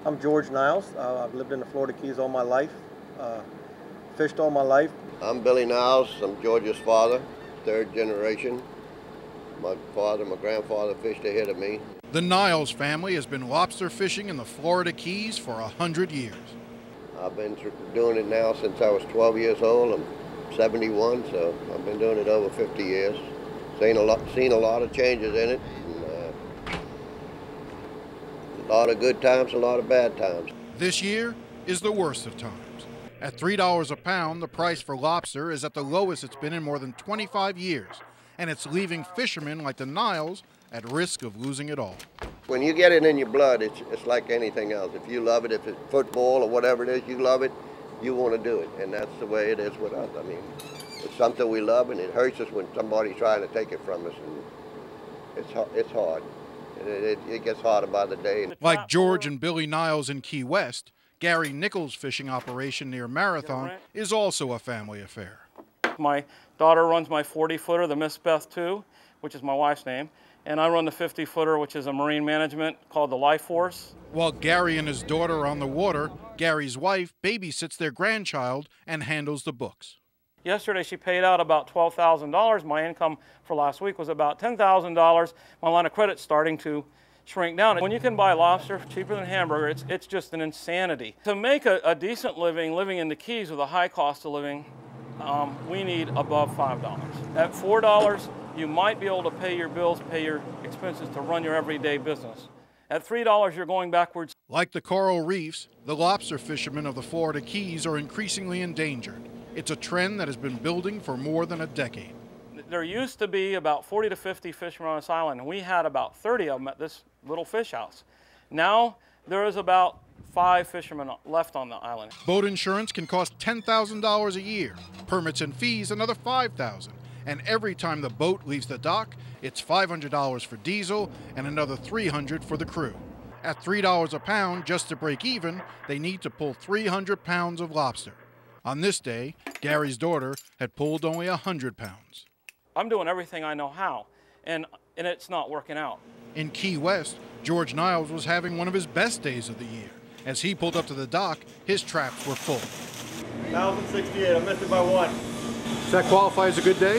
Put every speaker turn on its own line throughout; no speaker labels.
I'm George Niles. I've lived in the Florida Keys all my life, fished all my life.
I'm Billy Niles. I'm George's father, third generation. My grandfather fished ahead of me.
The Niles family has been lobster fishing in the Florida Keys for 100 years.
I've been doing it now since I was 12 years old. I'm 71, so I've been doing it over 50 years. Seen a lot of changes in it. A lot of good times, a lot of bad times.
This year is the worst of times. At $3 a pound, the price for lobster is at the lowest it's been in more than 25 years, and it's leaving fishermen like the Niles at risk of losing it all.
When you get it in your blood, it's like anything else. If you love it, if it's football or whatever it is, you love it, you want to do it, and that's the way it is with us. I mean, it's something we love, and it hurts us when somebody's trying to take it from us, and it's hard. It gets harder by the day.
Like George and Billy Niles in Key West, Gary Nichols' fishing operation near Marathon is also a family affair.
My daughter runs my 40-footer, the Miss Beth 2, which is my wife's name, and I run the 50-footer, which is a marine management called the Life Force.
While Gary and his daughter are on the water, Gary's wife babysits their grandchild and handles the books.
Yesterday she paid out about $12,000. My income for last week was about $10,000. My line of credit's starting to shrink down. When you can buy lobster cheaper than hamburger, it's just an insanity. To make a decent living in the Keys with a high cost of living, we need above $5. At $4, you might be able to pay your bills, pay your expenses to run your everyday business. At $3, you're going backwards.
Like the coral reefs, the lobster fishermen of the Florida Keys are increasingly endangered. It's a trend that has been building for more than a decade.
There used to be about 40 to 50 fishermen on this island, and we had about 30 of them at this little fish house. Now there is about 5 fishermen left on the island.
Boat insurance can cost $10,000 a year, permits and fees another $5,000, and every time the boat leaves the dock, it's $500 for diesel and another $300 for the crew. At $3 a pound, just to break even, they need to pull 300 pounds of lobster. On this day, Gary's daughter had pulled only 100 pounds.
I'm doing everything I know how, and it's not working out.
In Key West, George Niles was having one of his best days of the year. As he pulled up to the dock, his traps were full.
1,068, I missed it by 1.
Does that qualify as a good day?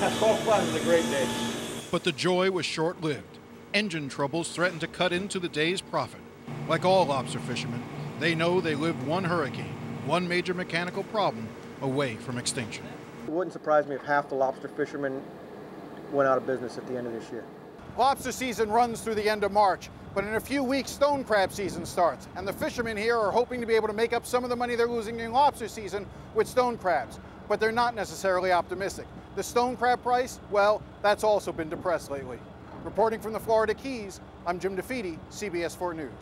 That qualifies as a great day.
But the joy was short-lived. Engine troubles threatened to cut into the day's profit. Like all lobster fishermen, they know they live one hurricane, one major mechanical problem away from extinction.
It wouldn't surprise me if half the lobster fishermen went out of business at the end of this year.
Lobster season runs through the end of March, but in a few weeks stone crab season starts, and the fishermen here are hoping to be able to make up some of the money they're losing in lobster season with stone crabs, but they're not necessarily optimistic. The stone crab price, well, that's also been depressed lately. Reporting from the Florida Keys, I'm Jim DeFeeti, CBS 4 News.